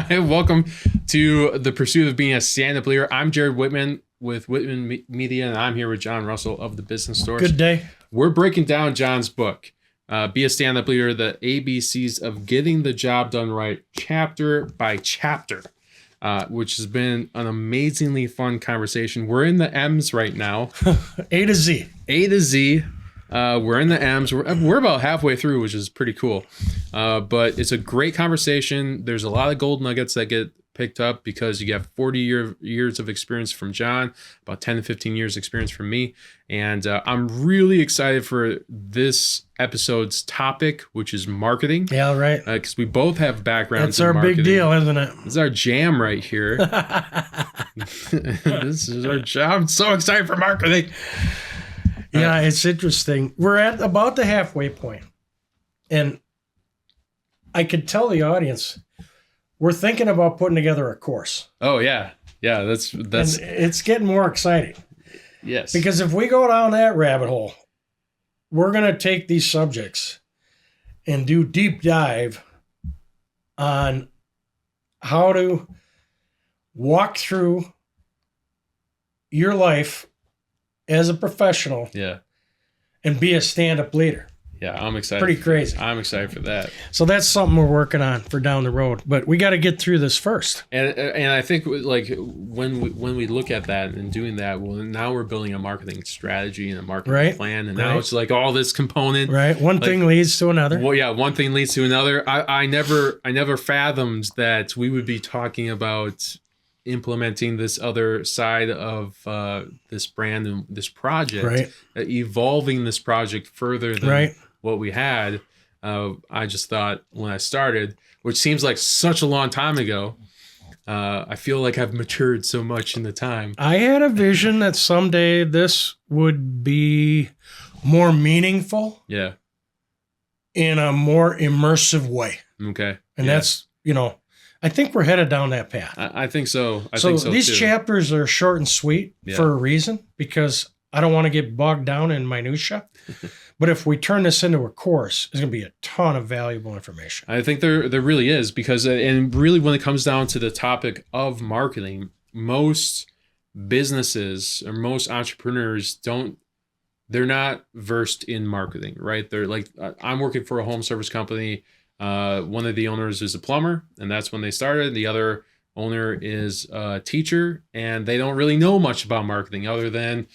Hi, welcome to The Pursuit of Being a Stand-Up Leader. I'm Jared Whitman with Whitman Media, and I'm here with John Russell of The Business Source. Good day. We're breaking down John's book, Be a Stand-Up Leader, the ABCs of Getting the Job Done Right, chapter by chapter, which has been an amazingly fun conversation. We're in the M's right now. A to Z. A to Z. We're in the M's. We're about halfway through, which is pretty cool. But it's a great conversation. There's a lot of gold nuggets that get picked up because you have 40 years of experience from John, about 10 to 15 years experience from me. And I'm really excited for this episode's topic, which is marketing. Yeah, right. Because we both have backgrounds It's in our marketing. big deal, isn't it? This is our jam right here. This is our jam. I'm so excited for marketing. Yeah, it's interesting. We're at about the halfway point. And I could tell the audience, we're thinking about putting together a course. Oh, yeah. Yeah, that's And it's getting more exciting. yes. Because if we go down that rabbit hole, we're going to take these subjects and do deep dive on how to walk through your life as a professional Yeah. and be a stand-up leader. Yeah, I'm excited. Pretty crazy. I'm excited for that. So that's something we're working on for down the road. But we got to get through this first. And I think like when we look at that and doing that, well, now we're building a marketing strategy and a marketing plan, and now it's like all this component. Right. One thing leads to another. Well, yeah, one thing leads to another. I never fathomed that we would be talking about implementing this other side of this brand and this project, evolving this project further than what we had. I just thought when I started, which seems like such a long time ago, I feel like I've matured so much in the time. I had a vision that someday this would be more meaningful. Yeah. In a more immersive way. Okay. And that's, I think we're headed down that path. I think so. I so think so these too. chapters are short and sweet for a reason, because I don't want to get bogged down in minutia. But if we turn this into a course, there's going to be a ton of valuable information. I think there really is, because, and really when it comes down to the topic of marketing, most businesses or most entrepreneurs they're not versed in marketing, right? They're like, I'm working for a home service company. One of the owners is a plumber, and that's when they started. The other owner is a teacher, and they don't really know much about marketing other than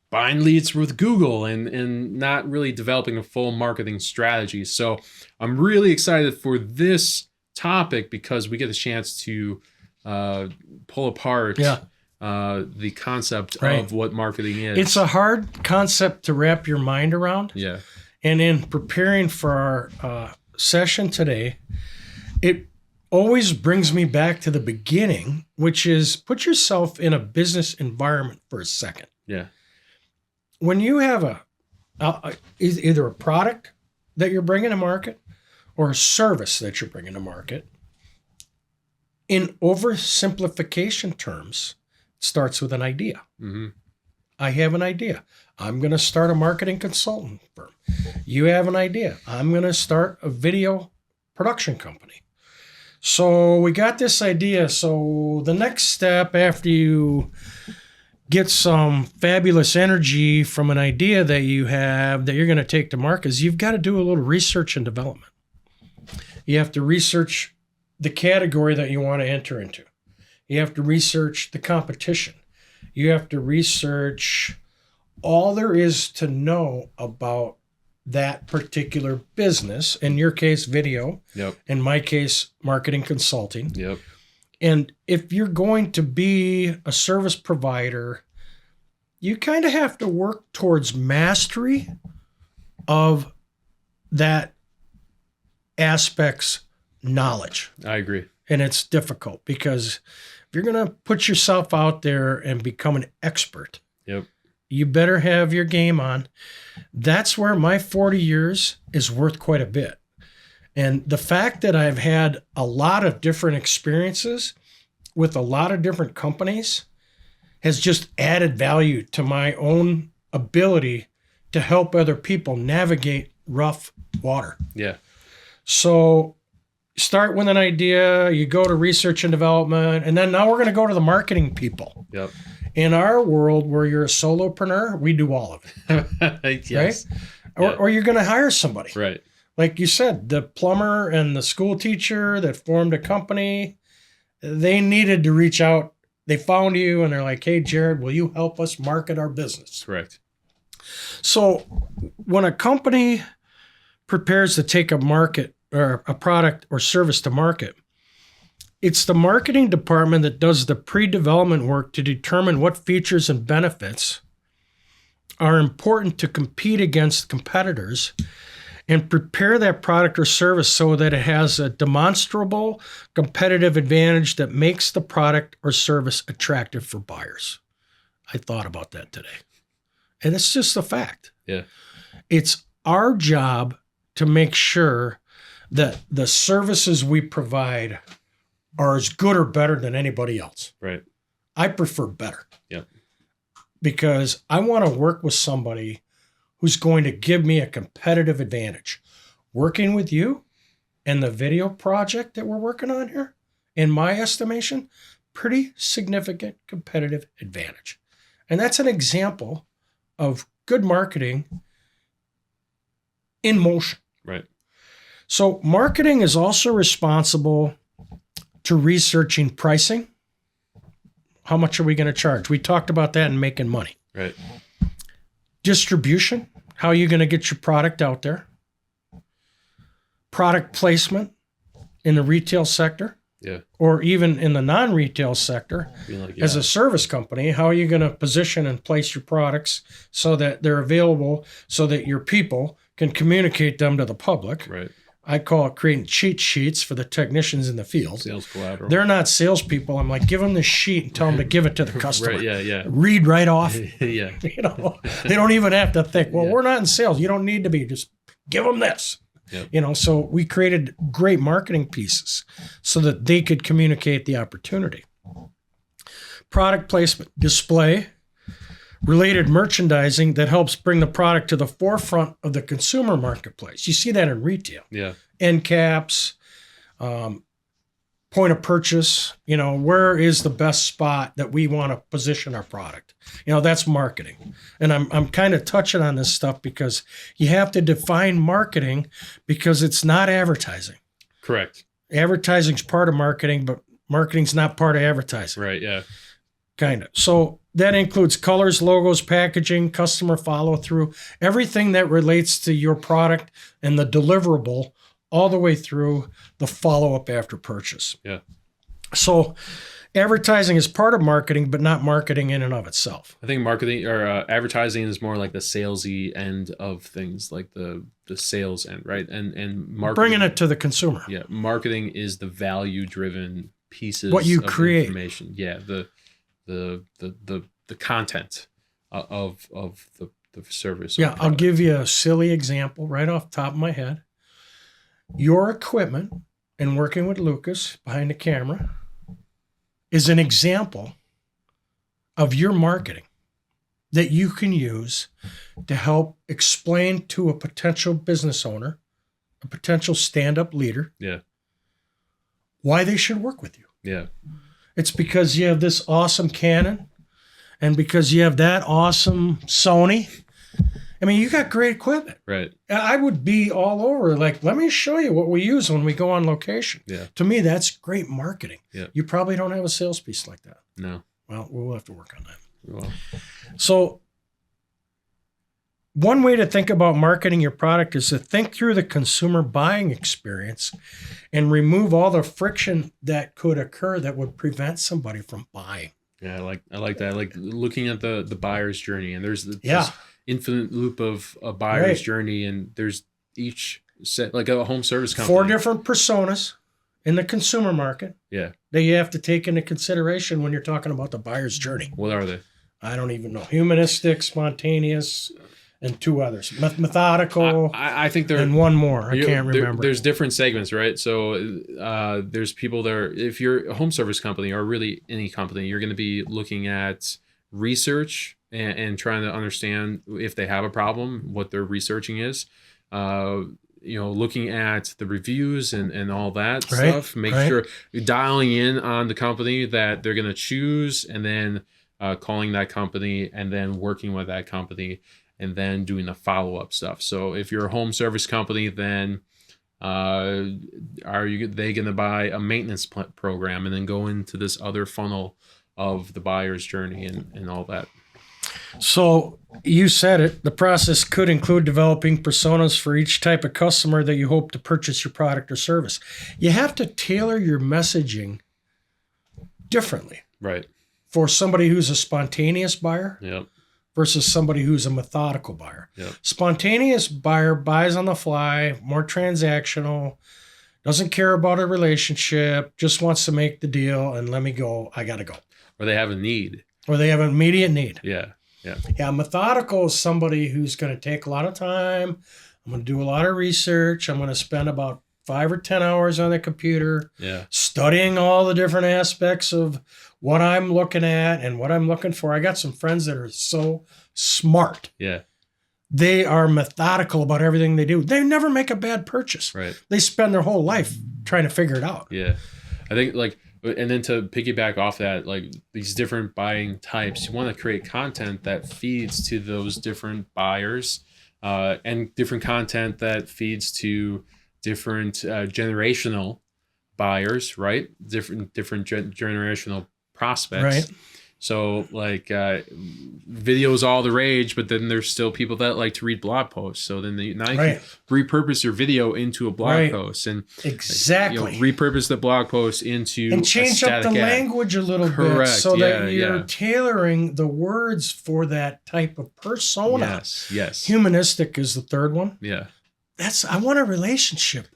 buying leads with Google and not really developing a full marketing strategy. So I'm really excited for this topic because we get a chance to pull apart the concept of what marketing is. It's a hard concept to wrap your mind around. Yeah. And in preparing for our session today, it always brings me back to the beginning, which is put yourself in a business environment for a second. Yeah. When you have either a product that you're bringing to market or a service that you're bringing to market, in oversimplification terms, it starts with an idea. Mm-hmm. I have an idea. I'm going to start a marketing consultant firm. You have an idea. I'm going to start a video production company. So we got this idea. So the next step after you get some fabulous energy from an idea that you have that you're going to take to market is you've got to do a little research and development. You have to research the category that you want to enter into. You have to research the competition. You have to research all there is to know about that particular business. In your case, video. Yep. In my case, marketing consulting. Yep. And if you're going to be a service provider, you kind of have to work towards mastery of that aspect's knowledge. I agree. And it's difficult because if you're going to put yourself out there and become an expert, you better have your game on. That's where my 40 years is worth quite a bit. And the fact that I've had a lot of different experiences with a lot of different companies has just added value to my own ability to help other people navigate rough water. Yeah. So start with an idea, you go to research and development, and then now we're going to go to the marketing people. Yep. In our world where you're a solopreneur, we do all of it. Yes. Right? Or you're going to hire somebody. Right. Like you said, the plumber and the school teacher that formed a company, they needed to reach out. They found you and they're like, hey, Jared, will you help us market our business? Correct. So when a company prepares to take a market or a product or service to market, it's the marketing department that does the pre-development work to determine what features and benefits are important to compete against competitors and prepare that product or service so that it has a demonstrable competitive advantage that makes the product or service attractive for buyers. I thought about that today. And it's just a fact. Yeah. It's our job to make sure that the services we provide are as good or better than anybody else. Right. I prefer better. Yep. Because I want to work with somebody who's going to give me a competitive advantage. Working with you and the video project that we're working on here, in my estimation, pretty significant competitive advantage. And that's an example of good marketing in motion. Right. So marketing is also responsible to researching pricing. How much are we going to charge? We talked about that in making money. Right. Distribution. How are you going to get your product out there? Product placement in the retail sector. Yeah. Or even in the non-retail sector. As a service company, how are you going to position and place your products so that they're available so that your people can communicate them to the public? Right. I call it creating cheat sheets for the technicians in the field. Sales collateral. They're not salespeople. I'm like, give them the sheet and tell them to give it to the customer. Right, yeah. Read right off. Yeah. You know, they don't even have to think, well, Yeah. we're not in sales. You don't need to be. Just give them this. Yep. You know, so we created great marketing pieces so that they could communicate the opportunity. Product placement, display, related merchandising that helps bring the product to the forefront of the consumer marketplace. You see that in retail. Yeah. End caps, point of purchase, you know, where is the best spot that we want to position our product? You know, that's marketing. And I'm kind of touching on this stuff because you have to define marketing because it's not advertising. Correct. Advertising's part of marketing, but marketing's not part of advertising. Right, yeah. Kind of. So that includes colors, logos, packaging, customer follow through, everything that relates to your product and the deliverable all the way through the follow up after purchase. Yeah. So advertising is part of marketing, but not marketing in and of itself. I think marketing or advertising is more like the salesy end of things, like the sales end, right? And marketing, bringing it to the consumer. Yeah, marketing is the value driven pieces. What you of create. Information. Yeah, the content of the service. Yeah, I'll give you a silly example right off the top of my head. Your equipment and working with Lucas behind the camera is an example of your marketing that you can use to help explain to a potential business owner, a potential stand-up leader, Yeah. why they should work with you. Yeah. It's because you have this awesome Canon and because you have that awesome Sony. I mean, you got great equipment. Right. I would be all over, like, let me show you what we use when we go on location. Yeah. To me, that's great marketing. Yeah. You probably don't have a sales piece like that. No. Well, we'll have to work on that. Well, So one way to think about marketing your product is to think through the consumer buying experience and remove all the friction that could occur that would prevent somebody from buying. yeah, I like that. I like looking at the buyer's journey, and there's this infinite loop of a buyer's Right. journey, and there's each set like a home service company. 4 different personas in the consumer market Yeah. that you have to take into consideration when you're talking about the buyer's journey. What are they? I don't even know. Humanistic, spontaneous, and 2 others. Methodical, I think there and one more. I can't remember. There's different segments, right? So there's people there. If you're a home service company or really any company, you're going to be looking at research and trying to understand if they have a problem, what their researching is. looking at the reviews and all that Right, stuff. Make right. sure you're dialing in on the company that they're going to choose, and then calling that company, and then working with that company, and then doing the follow-up stuff. So if you're a home service company, then they going to buy a maintenance program, and then go into this other funnel of the buyer's journey and all that. So you said it, the process could include developing personas for each type of customer that you hope to purchase your product or service. You have to tailor your messaging differently Right. for somebody who's a spontaneous buyer Yep. versus somebody who's a methodical buyer. Yep. Spontaneous buyer buys on the fly, more transactional, doesn't care about a relationship, just wants to make the deal and let me go, I got to go. Or they have a need. Or they have an immediate need. Yeah. Yeah, methodical is somebody who's going to take a lot of time. I'm going to do a lot of research. I'm going to spend about 5 or 10 hours on the computer studying all the different aspects of what I'm looking at and what I'm looking for. I got some friends that are so smart. Yeah. They are methodical about everything they do. They never make a bad purchase. Right. They spend their whole life trying to figure it out. Yeah. I think and then to piggyback off that, like these different buying types, you want to create content that feeds to those different buyers, and different content that feeds to different generational buyers, right? Different generational prospects. Right. So like video is all the rage, but then there's still people that like to read blog posts. So then now you can repurpose your video into a blog post, and exactly repurpose the blog post into and change up the language a little bit so that you're tailoring the words for that type of persona. Yes. Humanistic is the third one. Yeah. I want a relationship.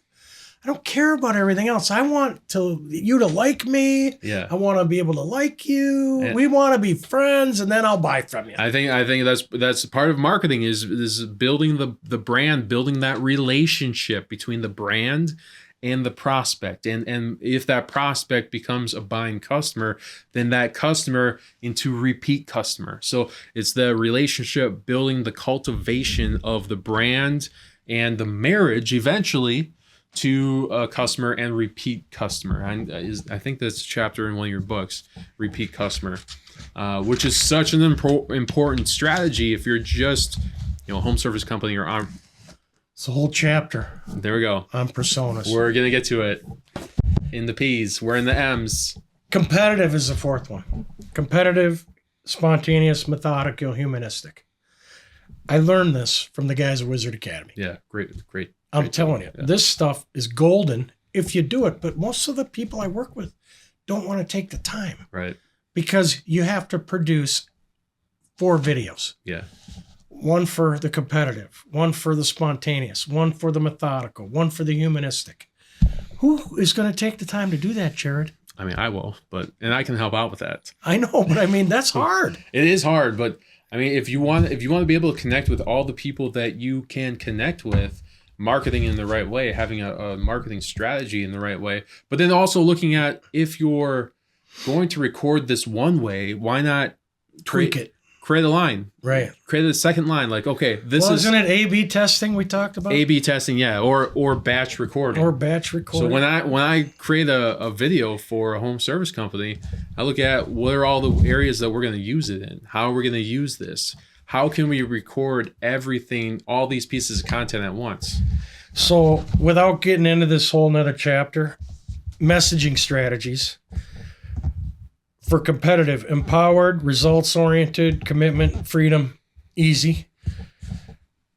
I don't care about everything else. I want you to like me. Yeah. I want to be able to like you. We want to be friends, and then I'll buy from you. I think that's part of marketing is building the brand, building that relationship between the brand and the prospect. And if that prospect becomes a buying customer, then that customer into repeat customer. So it's the relationship, building the cultivation of the brand and the marriage eventually to a customer and repeat customer. And I think that's a chapter in one of your books, repeat customer, which is such an important strategy if you're just a home service company or on. It's a whole chapter. There we go. On personas. We're going to get to it. In the P's. We're in the M's. Competitive is the fourth one. Competitive, spontaneous, methodical, humanistic. I learned this from the guys at Wizard Academy. Yeah, great. I'm telling you, this stuff is golden if you do it. But most of the people I work with don't want to take the time. Right. Because you have to produce 4 videos. Yeah. One for the competitive, one for the spontaneous, one for the methodical, one for the humanistic. Who is going to take the time to do that, Jared? I mean, I will, and I can help out with that. I know, but I mean, that's hard. It is hard, but I mean, if you want to be able to connect with all the people that you can connect with, marketing in the right way, having a marketing strategy in the right way, but then also looking at if you're going to record this one way, why not tweak it? Create a line, right? Create a second line, like isn't it A/B testing we talked about? A/B testing, yeah, or batch recording. So when I create a video for a home service company, I look at what are all the areas that we're going to use it in. How are we going to use this? How can we record everything, all these pieces of content at once? So without getting into this whole nother chapter, messaging strategies. For competitive, empowered, results-oriented, commitment, freedom, easy.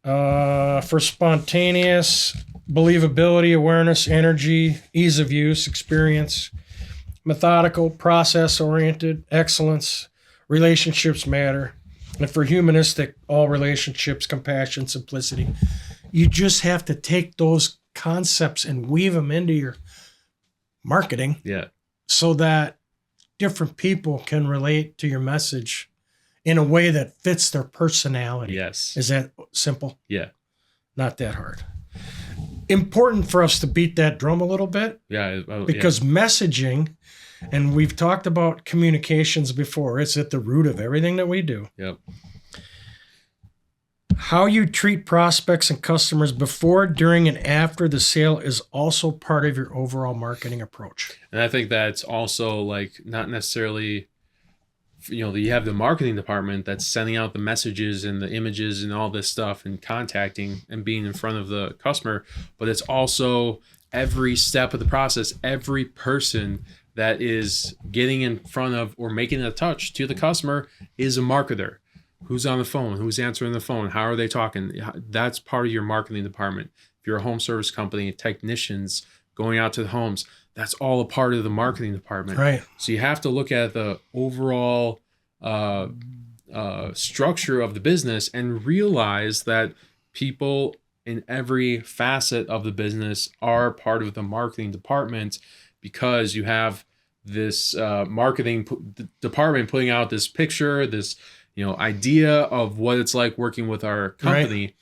For spontaneous, believability, awareness, energy, ease of use, experience. Methodical, process-oriented, excellence, relationships matter. And for humanistic, all relationships, compassion, simplicity. You just have to take those concepts and weave them into your marketing. Yeah. So that different people can relate to your message in a way that fits their personality. Yes. Is that simple? Yeah. Not that hard. Important for us to beat that drum a little bit. Yeah. Because messaging, and we've talked about communications before, it's at the root of everything that we do. Yep. How you treat prospects and customers before, during, and after the sale is also part of your overall marketing approach. And I think that's also like not necessarily, you have the marketing department that's sending out the messages and the images and all this stuff and contacting and being in front of the customer, but it's also every step of the process, every person that is getting in front of or making a touch to the customer is a marketer. Who's on the phone? Who's answering the phone? How are they talking? That's part of your marketing department. If you're a home service company, technicians going out to the homes, that's all a part of the marketing department. Right. So you have to look at the overall structure of the business and realize that people in every facet of the business are part of the marketing department, because you have this marketing department putting out this picture, this idea of what it's like working with our company. Right.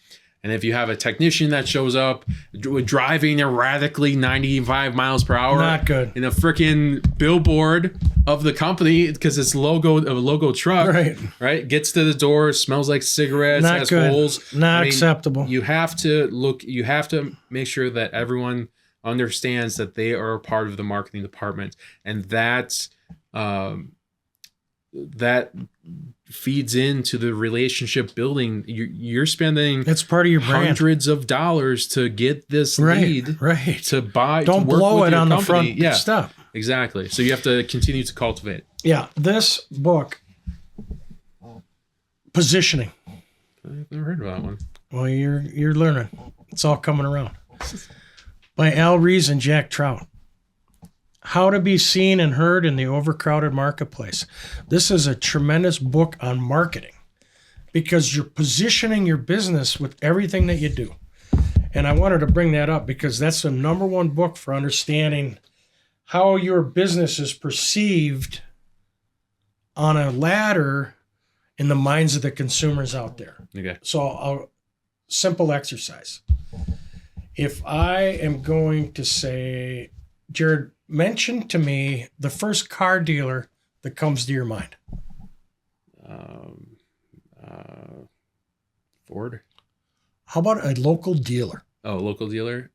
And if you have a technician that shows up driving erratically 95 miles per hour, not good, in a freaking billboard of the company because it's a logo truck, right? Gets to the door, smells like cigarettes, not has good. holes. Not acceptable. You have to make sure that everyone understands that they are a part of the marketing department, and that feeds into the relationship building. You're spending, that's part of your brand, hundreds of dollars to get this lead, to buy. Don't blow it on the front step. Exactly. So you have to continue to cultivate. Yeah, this book, Positioning. I've never heard of that one. Well, you're learning. It's all coming around. By Al Rees and Jack Trout. How to be seen and heard in the overcrowded marketplace. This is a tremendous book on marketing because you're positioning your business with everything that you do. And I wanted to bring that up because that's the number one book for understanding how your business is perceived on a ladder in the minds of the consumers out there. Okay. So simple exercise. If I am going to say, Jared, mention to me the first car dealer that comes to your mind. Ford. How about a local dealer? Oh, local dealer.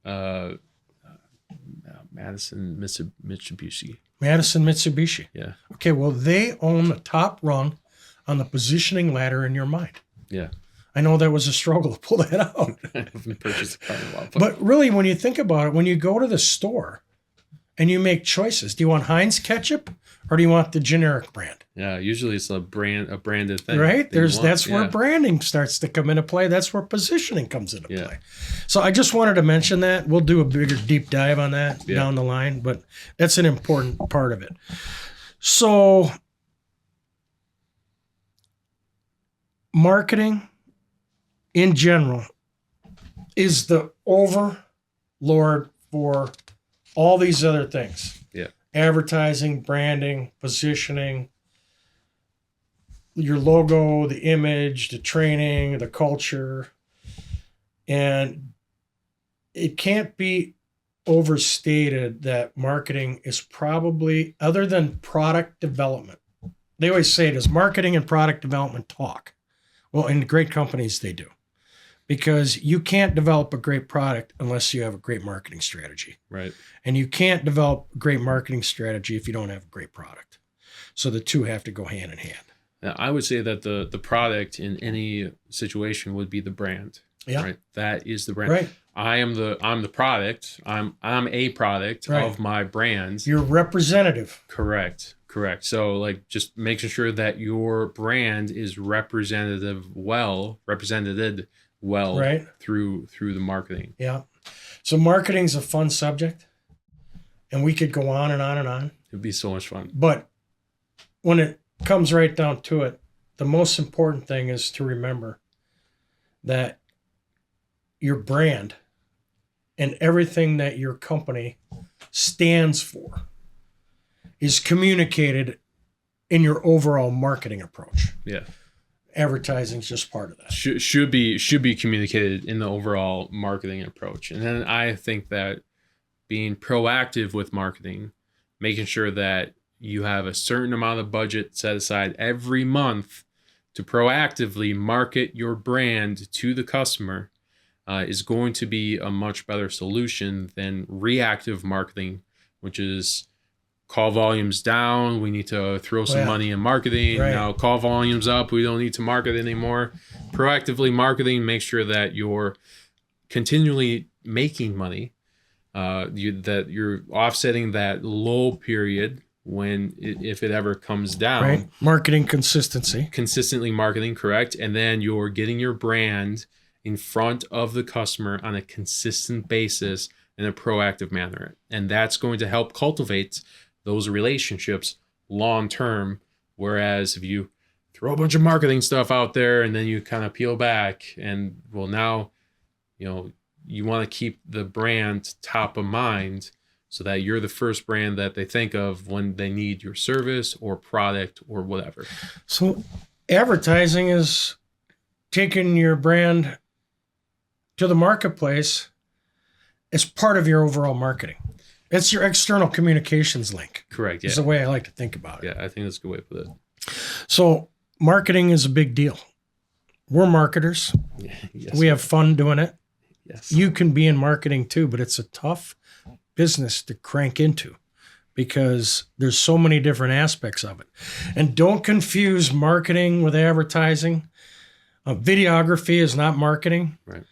Madison Mitsubishi. Madison Mitsubishi. Yeah. Okay, well, they own the top rung on the positioning ladder in your mind. Yeah. I know that was a struggle to pull that out. I haven't purchased a car in a while. But really, when you think about it, when you go to the store and you make choices, do you want Heinz ketchup or do you want the generic brand? Yeah, usually it's a branded thing. Right? That's where branding starts to come into play. That's where positioning comes into play. So I just wanted to mention that. We'll do a bigger deep dive on that down the line, but that's an important part of it. So marketing in general is the overlord for all these other things. Yeah. Advertising, branding, positioning, your logo, the image, the training, the culture. And it can't be overstated that marketing is probably, other than product development, they always say, does marketing and product development talk? Well, in great companies, they do. Because you can't develop a great product unless you have a great marketing strategy. Right. And you can't develop a great marketing strategy if you don't have a great product. So the two have to go hand in hand. Now, I would say that the product in any situation would be the brand. Yeah. Right. That is the brand. Right. I'm the product. I'm a product of my brand. You're representative. Correct. So like just making sure that your brand is represented well through the marketing. Yeah. So marketing's a fun subject and we could go on and on and on. It'd be so much fun. But when it comes right down to it, the most important thing is to remember that your brand and everything that your company stands for is communicated in your overall marketing approach. Yeah. Advertising is just part of that. Should be communicated in the overall marketing approach. And then I think that being proactive with marketing, making sure that you have a certain amount of budget set aside every month to proactively market your brand to the customer is going to be a much better solution than reactive marketing, which is call volumes down. We need to throw some money in marketing. Right. Now call volumes up. We don't need to market anymore. Proactively marketing, make sure that you're continually making money, that you're offsetting that low period when if it ever comes down. Right. Marketing consistency. Consistently marketing, correct. And then you're getting your brand in front of the customer on a consistent basis in a proactive manner. And that's going to help cultivate those relationships long term. Whereas if you throw a bunch of marketing stuff out there and then you kind of peel back and well, now, you want to keep the brand top of mind so that you're the first brand that they think of when they need your service or product or whatever. So advertising is taking your brand to the marketplace as part of your overall marketing. It's your external communications link. Correct. Yeah. Is the way I like to think about it. Yeah, I think that's a good way to put it. So marketing is a big deal. We're marketers. Yes. We have fun doing it. Yes. You can be in marketing too, but it's a tough business to crank into because there's so many different aspects of it. And don't confuse marketing with advertising. Videography is not marketing. Right.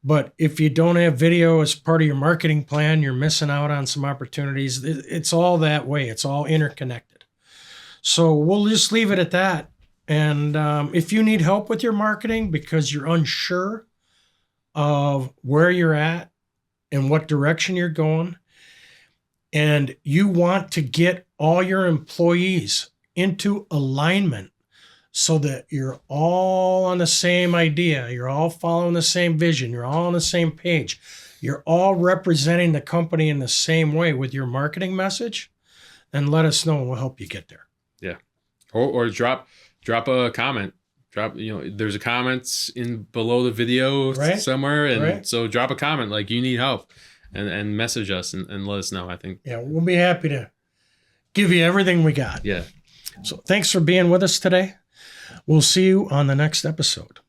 But if you don't have video as part of your marketing plan, you're missing out on some opportunities. It's all that way. It's all interconnected. So we'll just leave it at that. And if you need help with your marketing because you're unsure of where you're at and what direction you're going, and you want to get all your employees into alignment so that you're all on the same idea, you're all following the same vision, you're all on the same page, you're all representing the company in the same way with your marketing message, then let us know and we'll help you get there. Yeah. Or drop a comment. There's a comments in below the video somewhere. And so drop a comment like you need help and message us and let us know. I think. Yeah, we'll be happy to give you everything we got. Yeah. So thanks for being with us today. We'll see you on the next episode.